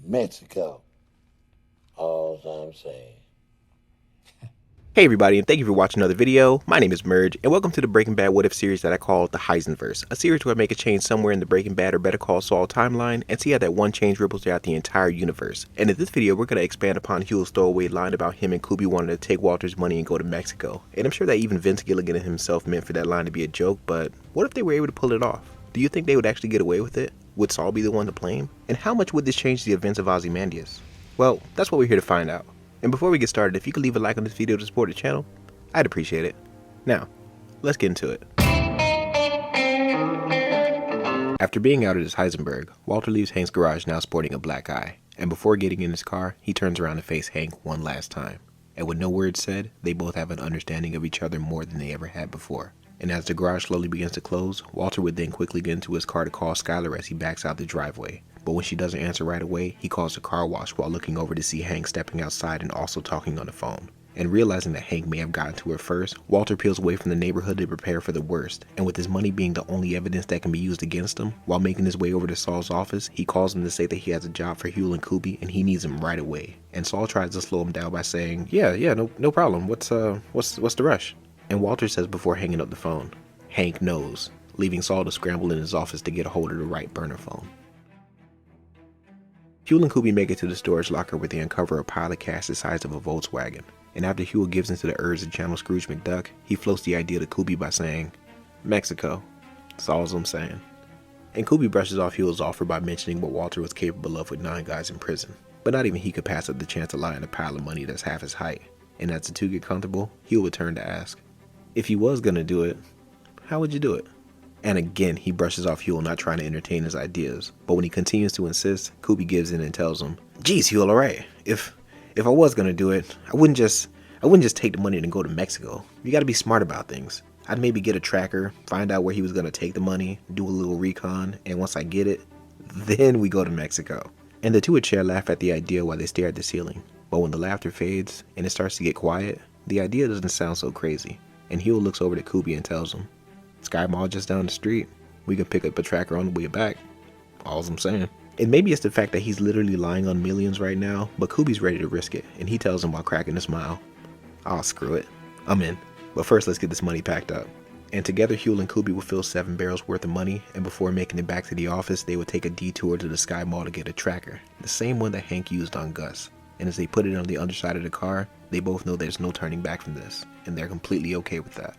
Mexico. All I'm saying. Hey everybody, and thank you for watching another video. My name is Merge, and welcome to the Breaking Bad What If series that I call the Heisenverse, a series where I make a change somewhere in the Breaking Bad or Better Call Saul timeline and see how that one change ripples throughout the entire universe. And in this video, we're going to expand upon Huel's throwaway line about him and Kuby wanting to take Walter's money and go to Mexico. And I'm sure that even Vince Gilligan himself meant for that line to be a joke, but what if they were able to pull it off? Do you think they would actually get away with it? Would Saul be the one to blame? And how much would this change the events of Ozymandias? Well, that's what we're here to find out. And before we get started, if you could leave a like on this video to support the channel, I'd appreciate it. Now, let's get into it. After being outed as Heisenberg, Walter leaves Hank's garage now sporting a black eye, and before getting in his car, he turns around to face Hank one last time. And with no words said, they both have an understanding of each other more than they ever had before. And as the garage slowly begins to close, Walter would then quickly get into his car to call Skylar as he backs out the driveway. But when she doesn't answer right away, he calls the car wash while looking over to see Hank stepping outside and also talking on the phone. And realizing that Hank may have gotten to her first, Walter peels away from the neighborhood to prepare for the worst, and with his money being the only evidence that can be used against him, while making his way over to Saul's office, he calls him to say that he has a job for Huel and Kuby and he needs him right away. And Saul tries to slow him down by saying, no problem, what's the rush? And Walter says before hanging up the phone, Hank knows, leaving Saul to scramble in his office to get a hold of the right burner phone. Huel and Kuby make it to the storage locker where they uncover a pile of cash the size of a Volkswagen. And after Huel gives into the urge to channel Scrooge McDuck, he floats the idea to Kuby by saying, Mexico. That's all I'm saying. And Kuby brushes off Huel's offer by mentioning what Walter was capable of with 9 guys in prison. But not even he could pass up the chance to lie in a pile of money that's half his height. And as the two get comfortable, Huel would turn to ask, if he was gonna do it, how would you do it? And again, he brushes off Huel, not trying to entertain his ideas. But when he continues to insist, Kuby gives in and tells him, geez, Huel, alright. If I was gonna do it, I wouldn't just take the money and go to Mexico. You gotta be smart about things. I'd maybe get a tracker, find out where he was gonna take the money, do a little recon, and once I get it, then we go to Mexico. And the two would share laugh at the idea while they stare at the ceiling. But when the laughter fades and it starts to get quiet, the idea doesn't sound so crazy. And Huel looks over to Kuby and tells him, Sky Mall just down the street. We can pick up a tracker on the way back. All's I'm saying. And maybe it's the fact that he's literally lying on millions right now, but Kuby's ready to risk it, and he tells him while cracking a smile, "Oh, screw it. I'm in. But first let's get this money packed up." And together Huel and Kuby will fill 7 barrels worth of money, and before making it back to the office, they would take a detour to the Sky Mall to get a tracker, the same one that Hank used on Gus. And as they put it on the underside of the car, they both know there's no turning back from this, and they're completely okay with that.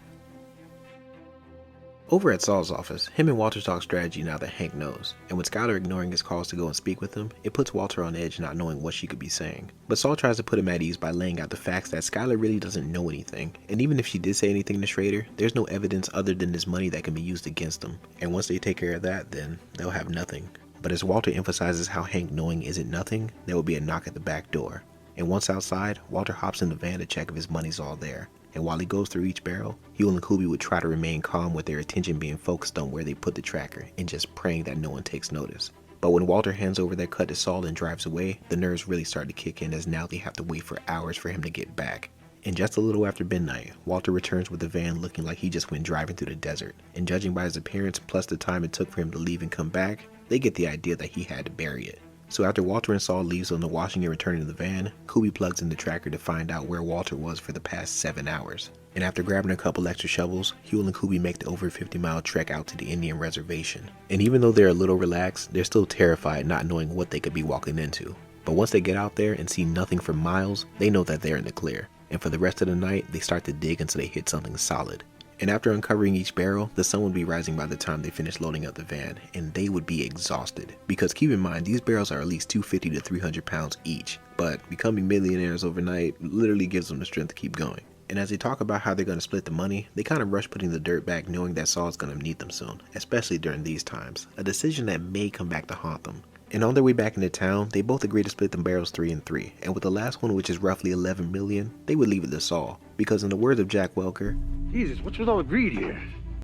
Over at Saul's office, him and Walter talk strategy now that Hank knows, and with Skylar ignoring his calls to go and speak with him, it puts Walter on edge not knowing what she could be saying. But Saul tries to put him at ease by laying out the facts that Skylar really doesn't know anything, and even if she did say anything to Schrader, there's no evidence other than this money that can be used against them, and once they take care of that, then they'll have nothing. But as Walter emphasizes how Hank knowing isn't nothing, there will be a knock at the back door. And once outside, Walter hops in the van to check if his money's all there. And while he goes through each barrel, Huel and Kuby would try to remain calm with their attention being focused on where they put the tracker and just praying that no one takes notice. But when Walter hands over their cut to Saul and drives away, the nerves really start to kick in as now they have to wait for hours for him to get back. And just a little after midnight, Walter returns with the van looking like he just went driving through the desert. And judging by his appearance plus the time it took for him to leave and come back, they get the idea that he had to bury it. So after Walter and Saul leaves on the washing and returning to the van, Kuby plugs in the tracker to find out where Walter was for the past 7 hours. And after grabbing a couple extra shovels, Huel and Kuby make the over 50-mile trek out to the Indian reservation. And even though they're a little relaxed, they're still terrified not knowing what they could be walking into. But once they get out there and see nothing for miles, they know that they're in the clear. And for the rest of the night, they start to dig until they hit something solid. And after uncovering each barrel, the sun would be rising by the time they finish loading up the van, and they would be exhausted. Because keep in mind, these barrels are at least 250 to 300 pounds each, but becoming millionaires overnight literally gives them the strength to keep going. And as they talk about how they're going to split the money, they kind of rush putting the dirt back knowing that Saul's going to need them soon, especially during these times, a decision that may come back to haunt them. And on their way back into town, they both agree to split the barrels 3 and 3, and with the last one, which is roughly 11 million, they would leave it to Saul, because in the words of Jack Welker, Jesus, what's with all the greed here?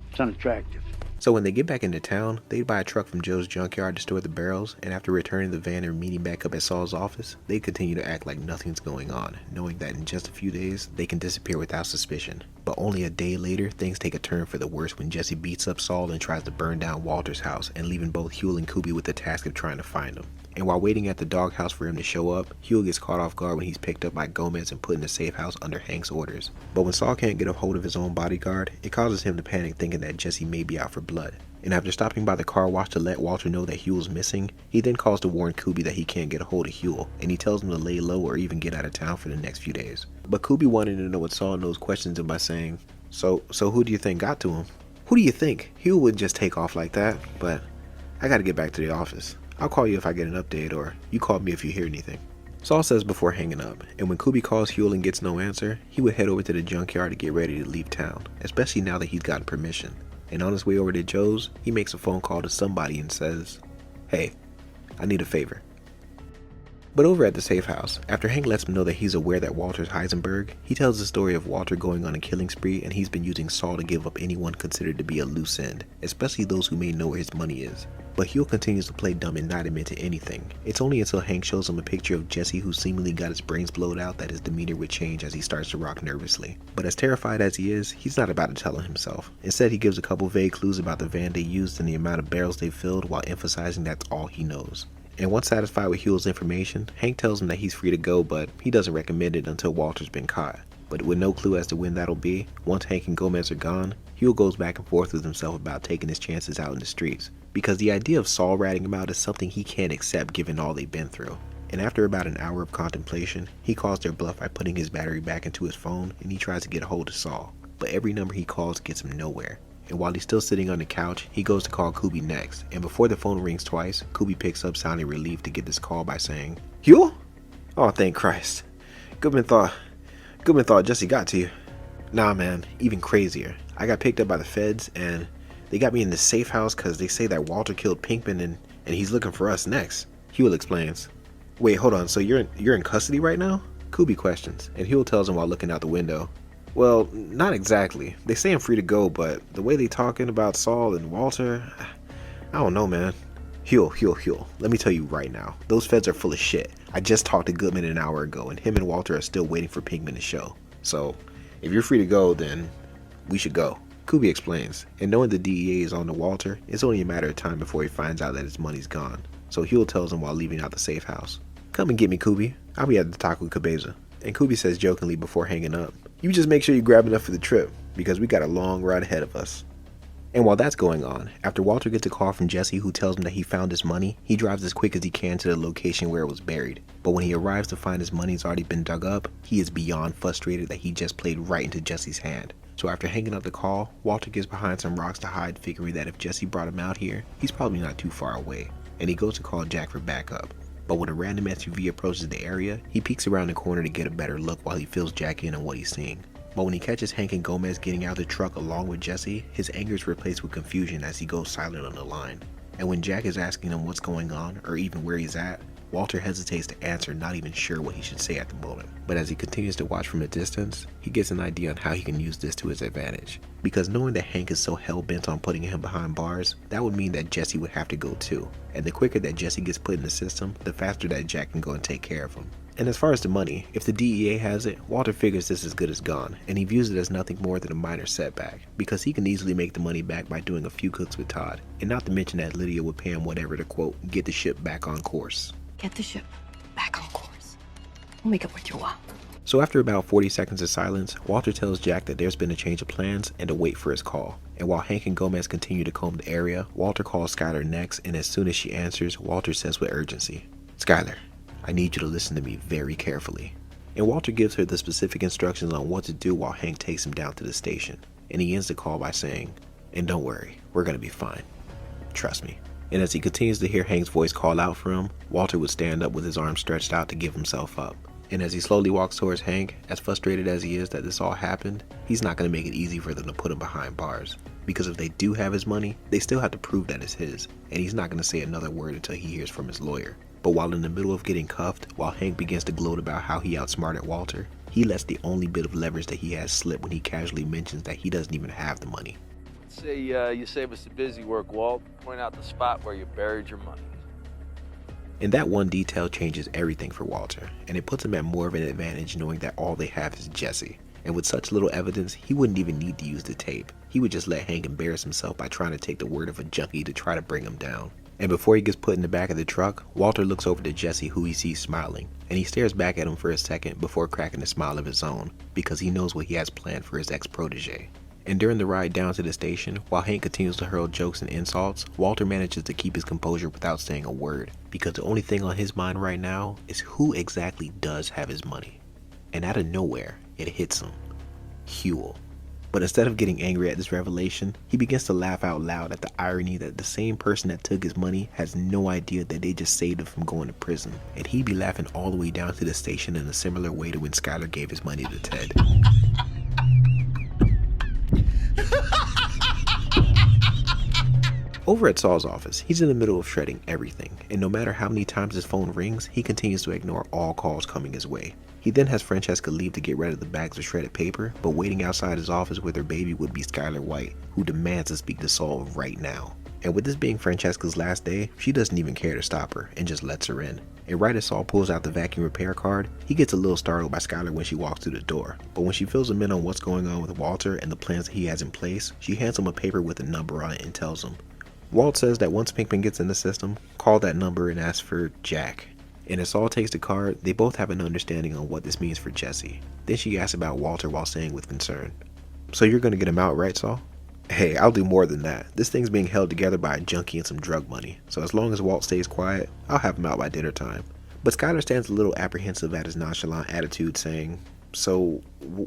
It's unattractive. So when they get back into town, they'd buy a truck from Joe's junkyard to store the barrels, and after returning the van and meeting back up at Saul's office, they continue to act like nothing's going on, knowing that in just a few days, they can disappear without suspicion. But only a day later, things take a turn for the worse when Jesse beats up Saul and tries to burn down Walter's house, and leaving both Huel and Kuby with the task of trying to find him. And while waiting at the doghouse for him to show up, Huel gets caught off guard when he's picked up by Gomez and put in the safe house under Hank's orders. But when Saul can't get a hold of his own bodyguard, it causes him to panic, thinking that Jesse may be out for blood. And after stopping by the car wash to let Walter know that Huel's missing, he then calls to warn Kuby that he can't get a hold of Huel, and he tells him to lay low or even get out of town for the next few days. But Kuby wanted to know what Saul knows, questions him by saying, So who do you think got to him? Who do you think? Huel wouldn't just take off like that, but I gotta get back to the office. I'll call you if I get an update, or you call me if you hear anything. Saul says before hanging up, and when Kuby calls Huel and gets no answer, he would head over to the junkyard to get ready to leave town, especially now that he's gotten permission. And on his way over to Joe's, he makes a phone call to somebody and says, "Hey, I need a favor." But over at the safe house, after Hank lets him know that he's aware that Walter's Heisenverse, he tells the story of Walter going on a killing spree, and he's been using Saul to give up anyone considered to be a loose end, especially those who may know where his money is. But Huel continues to play dumb and not admit to anything. It's only until Hank shows him a picture of Jesse, who seemingly got his brains blowed out, that his demeanor would change as he starts to rock nervously. But as terrified as he is, he's not about to tell him himself. Instead, he gives a couple vague clues about the van they used and the amount of barrels they filled, while emphasizing that's all he knows. And once satisfied with Huel's information, Hank tells him that he's free to go, but he doesn't recommend it until Walter's been caught. But with no clue as to when that'll be, once Hank and Gomez are gone, Huel goes back and forth with himself about taking his chances out in the streets, because the idea of Saul ratting him out is something he can't accept given all they've been through. And after about an hour of contemplation, he calls their bluff by putting his battery back into his phone, and he tries to get a hold of Saul, but every number he calls gets him nowhere. And while he's still sitting on the couch, he goes to call Kuby next, and before the phone rings twice, Kuby picks up sounding relieved to get this call by saying, "Huel? Oh, thank Christ. Goodman thought Jesse got to you." "Nah, man, even crazier. I got picked up by the feds, and they got me in the safe house because they say that Walter killed Pinkman, and he's looking for us next." Huel explains. "Wait, hold on, so you're in custody right now?" Kuby questions, and Huel tells him while looking out the window, "Well, not exactly. They say I'm free to go, but the way they talking about Saul and Walter, I don't know, man." Huel, let me tell you right now, those feds are full of shit. I just talked to Goodman an hour ago, and him and Walter are still waiting for Pinkman to show. So, if you're free to go, then we should go." Kuby explains, and knowing the DEA is on to Walter, it's only a matter of time before he finds out that his money's gone. So Huel tells him while leaving out the safe house, "Come and get me, Kuby. I'll be at the Taco Cabeza." And Kuby says jokingly before hanging up, "You just make sure you grab enough for the trip, because we got a long ride ahead of us." And while that's going on, after Walter gets a call from Jesse who tells him that he found his money, he drives as quick as he can to the location where it was buried. But when he arrives to find his money's already been dug up, he is beyond frustrated that he just played right into Jesse's hand. So after hanging up the call, Walter gets behind some rocks to hide, figuring that if Jesse brought him out here, he's probably not too far away. And he goes to call Jack for backup. But when a random SUV approaches the area, he peeks around the corner to get a better look while he fills Jack in on what he's seeing. But when he catches Hank and Gomez getting out of the truck along with Jesse, his anger is replaced with confusion as he goes silent on the line. And when Jack is asking him what's going on, or even where he's at, Walter hesitates to answer, not even sure what he should say at the moment. But as he continues to watch from a distance, he gets an idea on how he can use this to his advantage. Because knowing that Hank is so hell-bent on putting him behind bars, that would mean that Jesse would have to go too. And the quicker that Jesse gets put in the system, the faster that Jack can go and take care of him. And as far as the money, if the DEA has it, Walter figures this is good as gone, and he views it as nothing more than a minor setback, because he can easily make the money back by doing a few cooks with Todd, and not to mention that Lydia would pay him whatever to, quote, get the ship back on course. Get the ship back on course. We'll make it worth your while. So after about 40 seconds of silence, Walter tells Jack that there's been a change of plans and to wait for his call. And while Hank and Gomez continue to comb the area, Walter calls Skylar next, and as soon as she answers, Walter says with urgency, "Skylar, I need you to listen to me very carefully." And Walter gives her the specific instructions on what to do while Hank takes him down to the station. And he ends the call by saying, "And don't worry, we're gonna be fine. Trust me." And as he continues to hear Hank's voice call out for him, Walter would stand up with his arms stretched out to give himself up. And as he slowly walks towards Hank, as frustrated as he is that this all happened, he's not going to make it easy for them to put him behind bars. Because if they do have his money, they still have to prove that it's his, and he's not going to say another word until he hears from his lawyer. But while in the middle of getting cuffed, while Hank begins to gloat about how he outsmarted Walter, he lets the only bit of leverage that he has slip when he casually mentions that he doesn't even have the money. Say you save us the busy work, Walt. Point out the spot where you buried your money. And that one detail changes everything for Walter, and it puts him at more of an advantage knowing that all they have is Jesse. And with such little evidence, he wouldn't even need to use the tape. He would just let Hank embarrass himself by trying to take the word of a junkie to try to bring him down. And before he gets put in the back of the truck, Walter looks over to Jesse, who he sees smiling, and he stares back at him for a second before cracking a smile of his own, because he knows what he has planned for his ex-protege. And during the ride down to the station, while Hank continues to hurl jokes and insults, Walter manages to keep his composure without saying a word, because the only thing on his mind right now is who exactly does have his money. And out of nowhere, it hits him. Huel. But instead of getting angry at this revelation, he begins to laugh out loud at the irony that the same person that took his money has no idea that they just saved him from going to prison, and he'd be laughing all the way down to the station in a similar way to when Skyler gave his money to Ted. Over at Saul's office, he's in the middle of shredding everything, and no matter how many times his phone rings, he continues to ignore all calls coming his way. He then has Francesca leave to get rid of the bags of shredded paper, but waiting outside his office with her baby would be Skyler White, who demands to speak to Saul right now. And with this being Francesca's last day, she doesn't even care to stop her and just lets her in. And right as Saul pulls out the vacuum repair card, he gets a little startled by Skyler when she walks through the door. But when she fills him in on what's going on with Walter and the plans that he has in place, she hands him a paper with a number on it and tells him. Walt says that once Pinkman gets in the system, call that number and ask for Jack. And as Saul takes the card, they both have an understanding on what this means for Jesse. Then she asks about Walter while saying with concern, "So you're gonna get him out, right, Saul?" "Hey, I'll do more than that. This thing's being held together by a junkie and some drug money, so as long as Walt stays quiet, I'll have him out by dinner time." But Skyler stands a little apprehensive at his nonchalant attitude, saying, "So,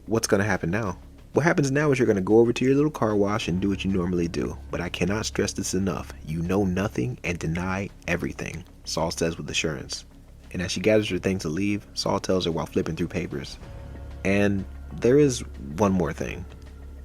what's gonna happen now?" "What happens now is you're gonna go over to your little car wash and do what you normally do, but I cannot stress this enough. You know nothing and deny everything," Saul says with assurance. And as she gathers her things to leave, Saul tells her while flipping through papers, "And there is one more thing."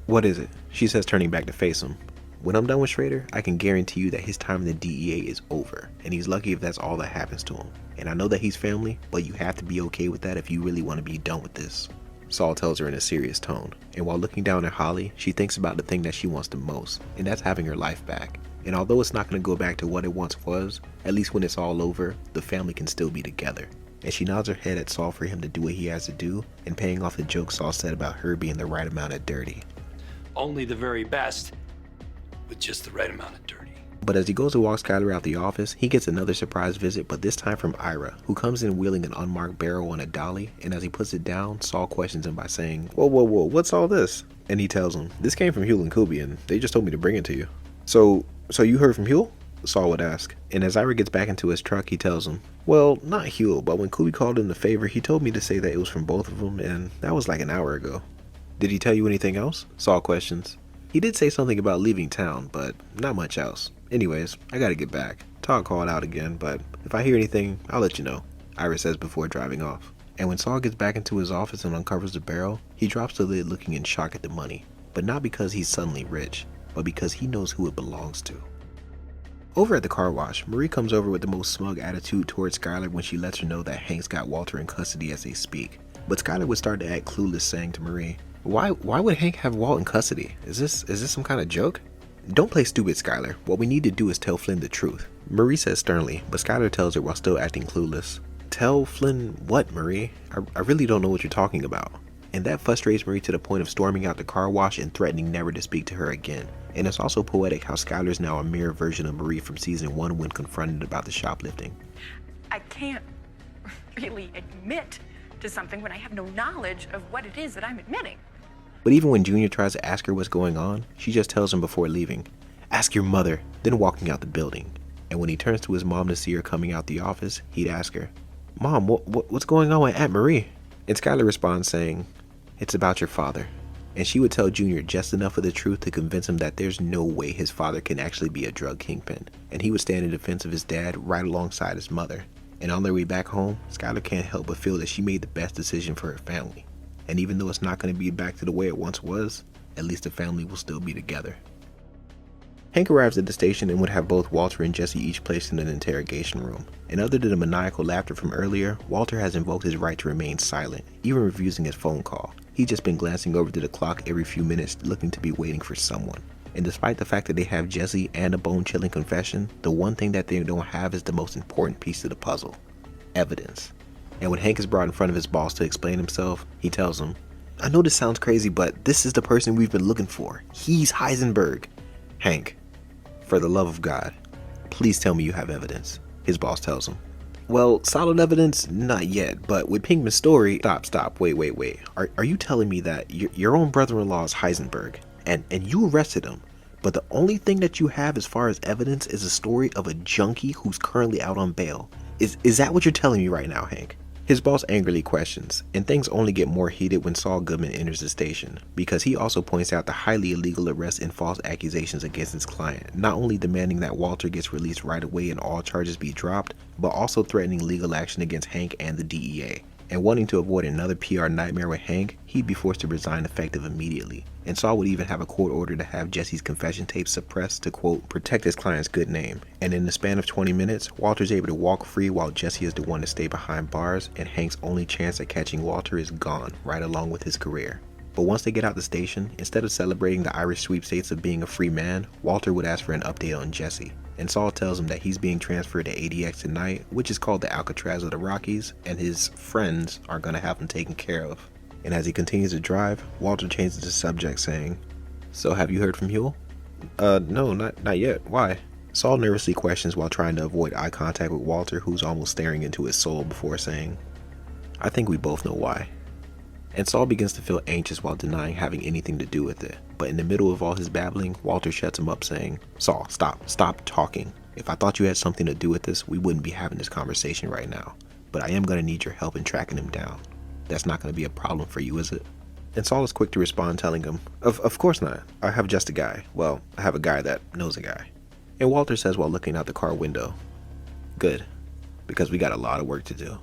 "What is it?" she says, turning back to face him. "When I'm done with Schrader, I can guarantee you that his time in the DEA is over, and he's lucky if that's all that happens to him. And I know that he's family, but you have to be okay with that if you really want to be done with this," Saul tells her in a serious tone. And while looking down at Holly, she thinks about the thing that she wants the most, and that's having her life back. And although it's not going to go back to what it once was, at least when it's all over, the family can still be together. And she nods her head at Saul for him to do what he has to do, and paying off the joke Saul said about her being the right amount of dirty. Only the very best, with just the right amount of dirty. But as he goes to walk Skyler out the office, he gets another surprise visit, but this time from Ira, who comes in wheeling an unmarked barrel on a dolly, and as he puts it down, Saul questions him by saying, Whoa, what's all this?" And he tells him, "This came from Huel and Kuby, and they just told me to bring it to you." So you heard from Huel?" Saul would ask. And as Ira gets back into his truck, he tells him, "Well, not Huel, but when Kuby called in the favor, he told me to say that it was from both of them, and that was like an hour ago." "Did he tell you anything else?" Saul questions. "He did say something about leaving town, but not much else. Anyways, I gotta get back. Todd called out again, but if I hear anything, I'll let you know," Ira says before driving off. And when Saul gets back into his office and uncovers the barrel, he drops the lid looking in shock at the money. But not because he's suddenly rich, but because he knows who it belongs to. Over at the car wash, Marie comes over with the most smug attitude towards Skyler when she lets her know that Hank's got Walter in custody as they speak. But Skyler would start to act clueless, saying to Marie, Why would Hank have Walt in custody? Is this some kind of joke?" "Don't play stupid, Skyler. What we need to do is tell Flynn the truth," Marie says sternly, but Skyler tells her while still acting clueless. "Tell Flynn what, Marie? I really don't know what you're talking about." And that frustrates Marie to the point of storming out the car wash and threatening never to speak to her again. And it's also poetic how Skyler is now a mirror version of Marie from season 1 when confronted about the shoplifting. I can't really admit to something when I have no knowledge of what it is that I'm admitting. But even when Junior tries to ask her what's going on, she just tells him before leaving, "Ask your mother," then walking out the building. And when he turns to his mom to see her coming out the office, he'd ask her, "Mom, what's going on with Aunt Marie?" And Skyler responds saying, "It's about your father." And she would tell Junior just enough of the truth to convince him that there's no way his father can actually be a drug kingpin, and he would stand in defense of his dad right alongside his mother. And on their way back home, Skyler can't help but feel that she made the best decision for her family. And even though it's not going to be back to the way it once was, at least the family will still be together. Hank arrives at the station and would have both Walter and Jesse each placed in an interrogation room. And other than the maniacal laughter from earlier, Walter has invoked his right to remain silent, even refusing his phone call. He's just been glancing over to the clock every few minutes, looking to be waiting for someone. And despite the fact that they have Jesse and a bone-chilling confession, the one thing that they don't have is the most important piece of the puzzle: evidence. And when Hank is brought in front of his boss to explain himself, he tells him, "I know this sounds crazy, but this is the person we've been looking for. He's Heisenberg." "Hank, for the love of God, Please tell me you have evidence, his boss tells him. Well, solid evidence? Not yet, but with Pinkman's story... Stop, wait. Are you telling me that your own brother-in-law is Heisenberg, and you arrested him, but the only thing that you have as far as evidence is a story of a junkie who's currently out on bail? Is that what you're telling me right now, Hank? His boss angrily questions, and things only get more heated when Saul Goodman enters the station, because he also points out the highly illegal arrest and false accusations against his client, not only demanding that Walter gets released right away and all charges be dropped, but also threatening legal action against Hank and the DEA. And wanting to avoid another PR nightmare with Hank, he'd be forced to resign effective immediately. And Saul would even have a court order to have Jesse's confession tape suppressed to, quote, protect his client's good name. And in the span of 20 minutes, Walter's able to walk free while Jesse is the one to stay behind bars, and Hank's only chance at catching Walter is gone, right along with his career. But once they get out the station, instead of celebrating the Irish sweepstakes of being a free man, Walter would ask for an update on Jesse. And Saul tells him that he's being transferred to ADX tonight, which is called the Alcatraz of the Rockies, and his friends are going to have him taken care of. And as he continues to drive, Walter changes the subject, saying, "So have you heard from Huel?" No, not yet. Why?" Saul nervously questions while trying to avoid eye contact with Walter, who's almost staring into his soul before saying, "I think we both know why." And Saul begins to feel anxious while denying having anything to do with it. But in the middle of all his babbling, Walter shuts him up, saying, "Saul, stop talking. If I thought you had something to do with this, we wouldn't be having this conversation right now. But I am going to need your help in tracking him down. That's not going to be a problem for you, is it?" And Saul is quick to respond, telling him, Of course not. I have just a guy. Well, I have a guy that knows a guy." And Walter says while looking out the car window, "Good, because we got a lot of work to do."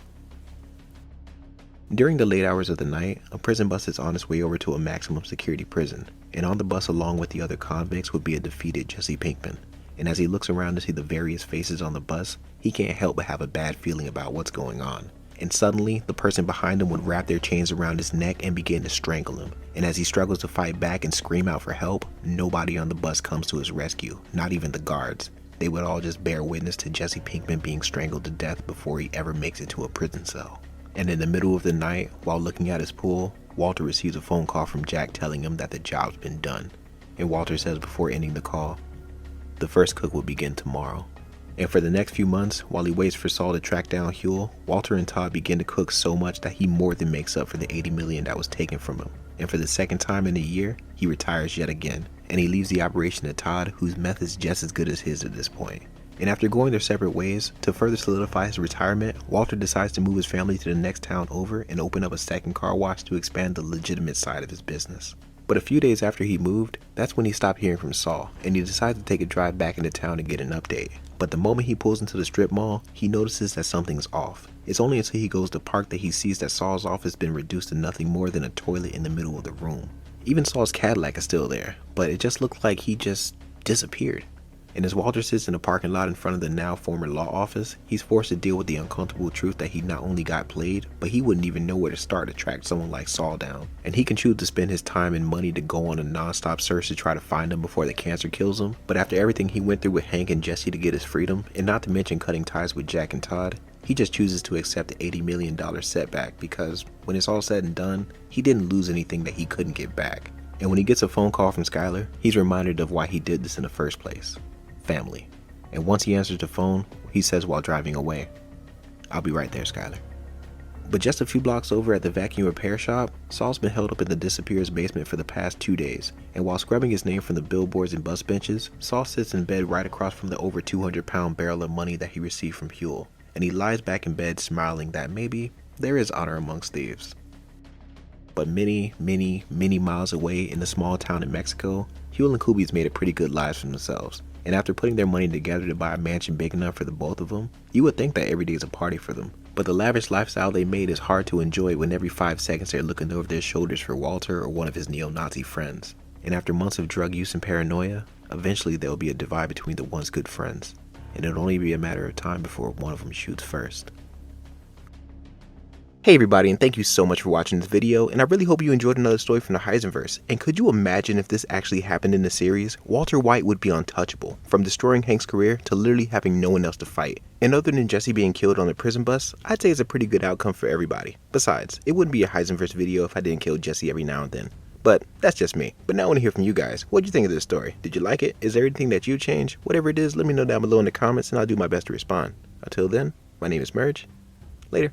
During the late hours of the night, a prison bus is on its way over to a maximum security prison, and on the bus along with the other convicts would be a defeated Jesse Pinkman. And as he looks around to see the various faces on the bus, he can't help but have a bad feeling about what's going on. And suddenly, the person behind him would wrap their chains around his neck and begin to strangle him. And as he struggles to fight back and scream out for help, nobody on the bus comes to his rescue, not even the guards. They would all just bear witness to Jesse Pinkman being strangled to death before he ever makes it to a prison cell. And in the middle of the night, while looking at his pool, Walter receives a phone call from Jack telling him that the job's been done. And Walter says before ending the call, the first cook will begin tomorrow. And for the next few months, while he waits for Saul to track down Huel, Walter and Todd begin to cook so much that he more than makes up for the $80 million that was taken from him. And for the second time in a year, he retires yet again. And he leaves the operation to Todd, whose meth is just as good as his at this point. And after going their separate ways, to further solidify his retirement, Walter decides to move his family to the next town over and open up a second car wash to expand the legitimate side of his business. But a few days after he moved, that's when he stopped hearing from Saul, and he decides to take a drive back into town to get an update. But the moment he pulls into the strip mall, he notices that something's off. It's only until he goes to park that he sees that Saul's office has been reduced to nothing more than a toilet in the middle of the room. Even Saul's Cadillac is still there, but it just looked like he just disappeared. And as Walter sits in a parking lot in front of the now former law office, he's forced to deal with the uncomfortable truth that he not only got played, but he wouldn't even know where to start to track someone like Saul down. And he can choose to spend his time and money to go on a non-stop search to try to find him before the cancer kills him. But after everything he went through with Hank and Jesse to get his freedom, and not to mention cutting ties with Jack and Todd, he just chooses to accept the $80 million setback because when it's all said and done, he didn't lose anything that he couldn't get back. And when he gets a phone call from Skylar, he's reminded of why he did this in the first place. Family. And once he answers the phone, he says while driving away, "I'll be right there, Skylar." But just a few blocks over at the vacuum repair shop, Saul's been held up in the disappearer's basement for the past 2 days, and while scrubbing his name from the billboards and bus benches, Saul sits in bed right across from the over 200-pound barrel of money that he received from Huel, and he lies back in bed smiling that maybe there is honor amongst thieves. But many miles away in the small town in Mexico, Huel and Kuby's made a pretty good lives for themselves. And after putting their money together to buy a mansion big enough for the both of them, you would think that every day is a party for them. But the lavish lifestyle they made is hard to enjoy when every 5 seconds they're looking over their shoulders for Walter or one of his neo-Nazi friends. And after months of drug use and paranoia, eventually there will be a divide between the once good friends. And it'll only be a matter of time before one of them shoots first. Hey everybody, and thank you so much for watching this video, and I really hope you enjoyed another story from the Heisenverse. And could you imagine if this actually happened in the series? Walter White would be untouchable, from destroying Hank's career to literally having no one else to fight. And other than Jesse being killed on the prison bus, I'd say it's a pretty good outcome for everybody. Besides, it wouldn't be a Heisenverse video if I didn't kill Jesse every now and then. But that's just me. But now I want to hear from you guys. What'd you think of this story? Did you like it? Is there anything that you changed? Whatever it is, let me know down below in the comments and I'll do my best to respond. Until then, my name is Merge. Later.